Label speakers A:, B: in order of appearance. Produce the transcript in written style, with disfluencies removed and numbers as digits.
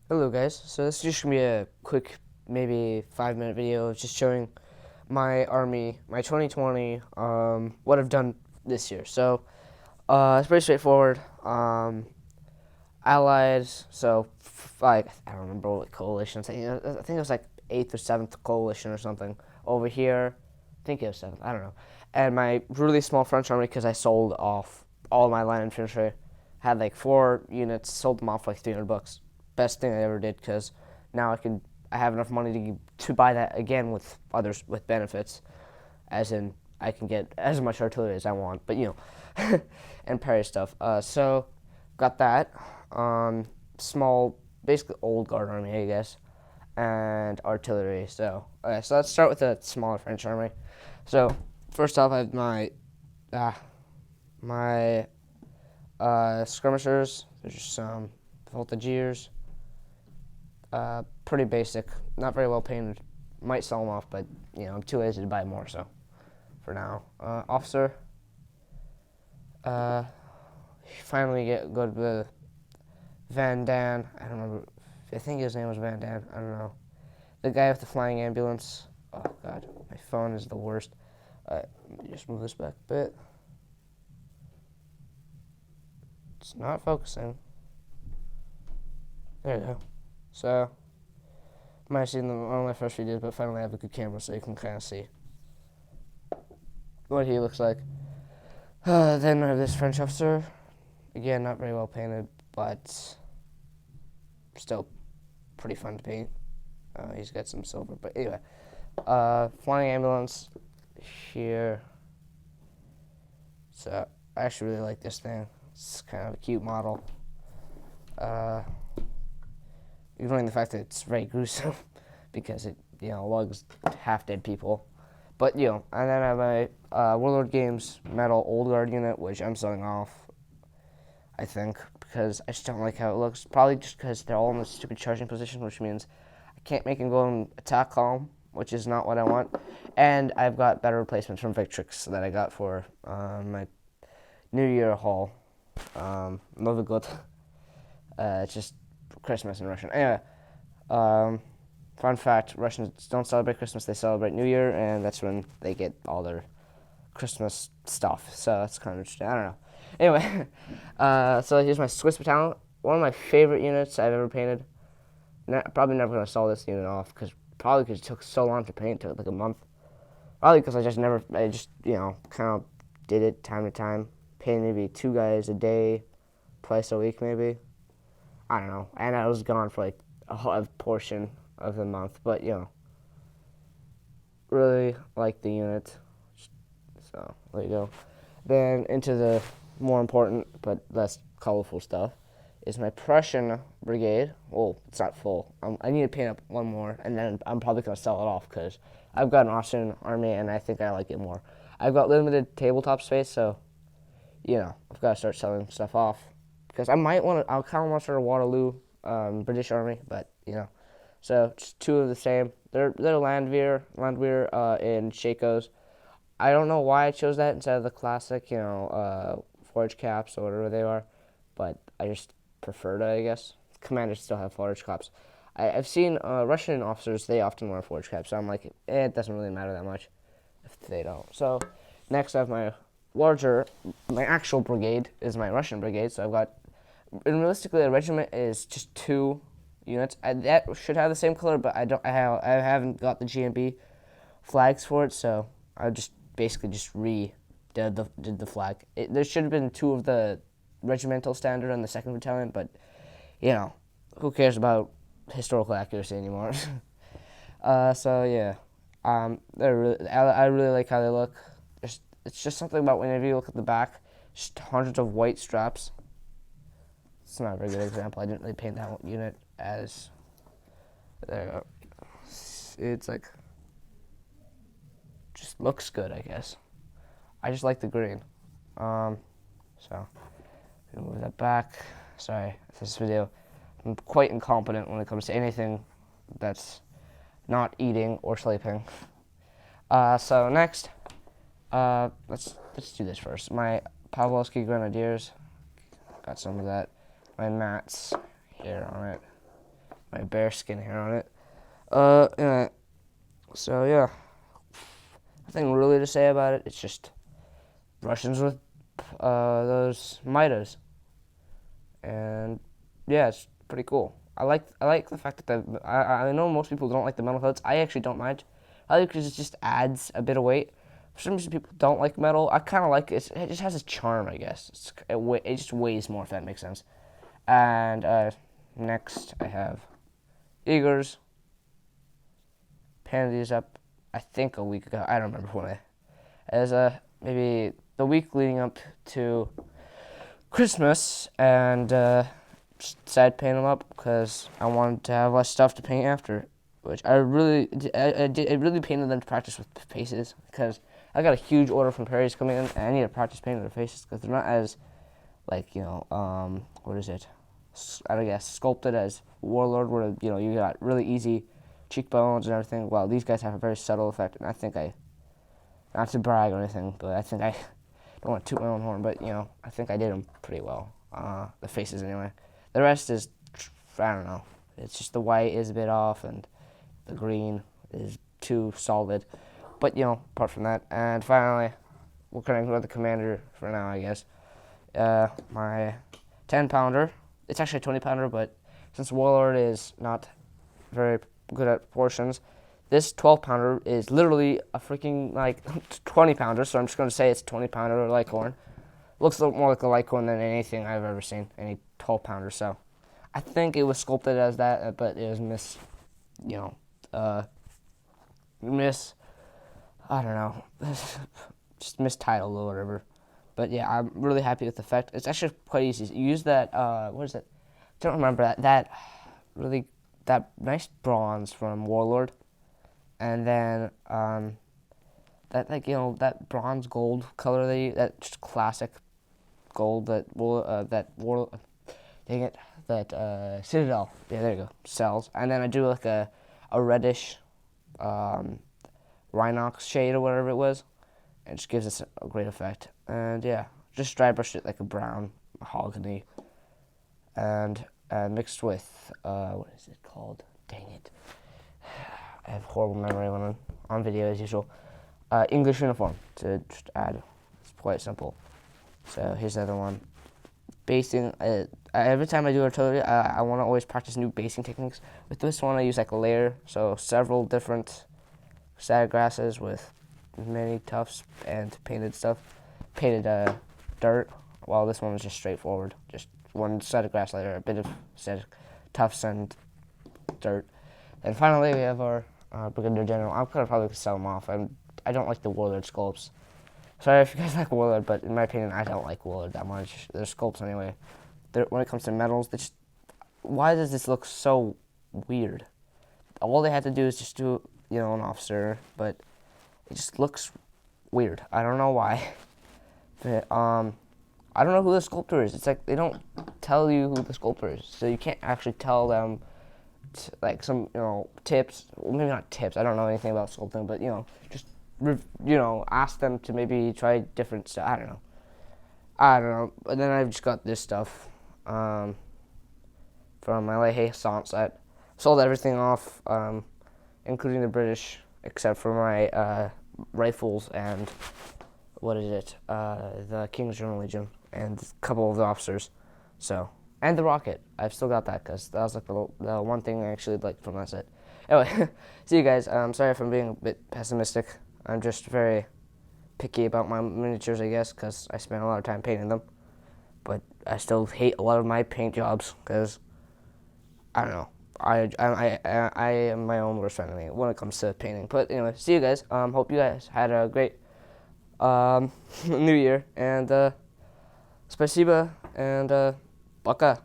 A: Hello guys, so this is just gonna be a quick, maybe 5 minute video just showing my army, my 2020, what I've done this year. So, it's pretty straightforward. Allies, so, like, I don't remember what coalitions, I think it was like 8th or 7th coalition or something. Over here, I think it was 7th, I don't know. And my really small French army, because I sold off all my land infantry, had like 4 units, sold them off for like 300 bucks. Best thing I ever did, because now I have enough money to buy that again with others with benefits, as in I can get as much artillery as I want, but and parry stuff. So got that. Small, basically old guard army, I guess, and artillery. So okay, so let's start with the smaller French army. So first off, I have my skirmishers. There's just some voltigeurs. Pretty basic, not very well painted. Might sell them off, but I'm too lazy to buy more. So for now, officer. Finally go to the Van Dan. I don't remember. I think his name was Van Dan. I don't know. The guy with the flying ambulance. Oh God, my phone is the worst. Let me just move this back a bit. It's not focusing. There you go. So, might have seen one of my first videos, but finally I have a good camera so you can kind of see what he looks like. Then I have this French officer. Again, not very well painted, but still pretty fun to paint. He's got some silver, but anyway. Flying ambulance here. So, I actually really like this thing. It's kind of a cute model. Ignoring the fact that it's very gruesome because it, lugs half dead people. But, and then I have my Warlord Games metal Old Guard unit, which I'm selling off, I think, because I just don't like how it looks. Probably just because they're all in the stupid charging position, which means I can't make them go in attack column, which is not what I want. And I've got better replacements from Victrix that I got for my New Year haul. Nowy God. It's just Christmas in Russian. Anyway, fun fact, Russians don't celebrate Christmas, they celebrate New Year, and that's when they get all their Christmas stuff. So that's kind of interesting. I don't know. Anyway, so here's my Swiss battalion. One of my favorite units I've ever painted. Probably never going to sell this unit off, because it took so long to paint. It took like a month. Probably because I just kind of did it time to time. Painted maybe 2 guys a day, twice a week maybe. I don't know. And I was gone for like a portion of the month. But, really like the unit. So, there you go. Then into the more important but less colorful stuff is my Prussian brigade. Well, it's not full. I need to paint up one more, and then I'm probably going to sell it off because I've got an Austrian army, and I think I like it more. I've got limited tabletop space, so, I've got to start selling stuff off. Because I kind of want to start a Waterloo British army, but, So, just 2 of the same. They're Landwehr in Shakos. I don't know why I chose that instead of the classic, forage caps or whatever they are, but I just preferred it, I guess. Commanders still have forage caps. I've seen Russian officers, they often wear forage caps, so I'm like, it doesn't really matter that much if they don't. So, next I have my actual brigade is my Russian brigade, so I've got, and realistically, a regiment is just 2 units. That should have the same color, but I haven't got the GMB flags for it, so I just basically did the flag. There should have been 2 of the regimental standard on the 2nd battalion, but who cares about historical accuracy anymore? So yeah, I really like how they look. It's just something about whenever you look at the back, just hundreds of white straps. It's not a very good example. I didn't really paint that unit as. There you go. It's like. Just looks good, I guess. I just like the green. So, move that back. Sorry, this video. I'm quite incompetent when it comes to anything that's not eating or sleeping. So next, let's do this first. My Pavlovsky Grenadiers. Got some of that. My mats here on it. bear skin hair on it. Yeah. So yeah, nothing really to say about it. It's just Russians with those Midas, and yeah, it's pretty cool. I like the fact that I know most people don't like the metal hoods. I actually don't mind. I like because it just adds a bit of weight. For some reason, people don't like metal. I kind of like it. It just has a charm, I guess. It just weighs more, if that makes sense. And next, I have Igor's. Painted these up, I think a week ago. I don't remember when as maybe the week leading up to Christmas, and just decided to paint them up because I wanted to have less stuff to paint after. Which I really painted them to practice with faces because I got a huge order from Perry's coming in, and I need to practice painting their faces because they're not as what is it? I guess sculpted as Warlord, where you got really easy cheekbones and everything. Well, these guys have a very subtle effect, and I think not to brag or anything, but I think I don't want to toot my own horn, but I think I did them pretty well. The faces anyway. The rest is, I don't know. It's just the white is a bit off, and the green is too solid. But apart from that, and finally, we're gonna go with the commander for now, I guess. My 10-pounder. It's actually a 20-pounder, but since Warlord is not very good at proportions, this 12-pounder is literally a freaking 20-pounder. So I'm just gonna say it's a 20-pounder Lycorn. Looks a little more like a Lycorn than anything I've ever seen, any 12-pounder. So I think it was sculpted as that, but it was I don't know, just mistitled or whatever. But yeah, I'm really happy with the effect. It's actually quite easy. You use that, what is it? I don't remember that nice bronze from Warlord. And then that bronze gold color that just classic gold that Citadel. Yeah, there you go. Sells. And then I do like a reddish Rhinox shade or whatever it was. It just gives us a great effect. And yeah, just dry brushed it like a brown mahogany. And mixed with, what is it called? Dang it. I have horrible memory when I'm on video as usual. English uniform to just add. It's quite simple. So here's the other one. Basing, every time I do artillery, I want to always practice new basing techniques. With this one, I use like a layer, so several different static grasses with many tufts and painted dirt, while this one was just straightforward. Just one static grass layer, a bit of static tufts and dirt. And finally, we have our Brigadier General. I'm gonna probably sell them off. I don't like the Warlord sculpts. Sorry if you guys like Warlord, but in my opinion, I don't like Warlord that much. They're sculpts anyway. When it comes to medals, why does this look so weird? All they had to do is just do, an officer, but it just looks weird. I don't know why. But, I don't know who the sculptor is. It's like they don't tell you who the sculptor is, so you can't actually tell them some tips. Well, maybe not tips. I don't know anything about sculpting, but just ask them to maybe try different stuff. I don't know. But then I've just got this stuff from my Le Sans set. Sold everything off, including the British, except for my rifles and the King's German Legion and a couple of the officers. So, and the rocket. I've still got that because that was like the one thing I actually liked from that set. Anyway, see you guys. Sorry if I'm being a bit pessimistic. I'm just very picky about my miniatures, I guess, because I spend a lot of time painting them. But I still hate a lot of my paint jobs because, I don't know. I am my own worst enemy when it comes to painting. But anyway, see you guys. Hope you guys had a great New Year. And spasiba and пока.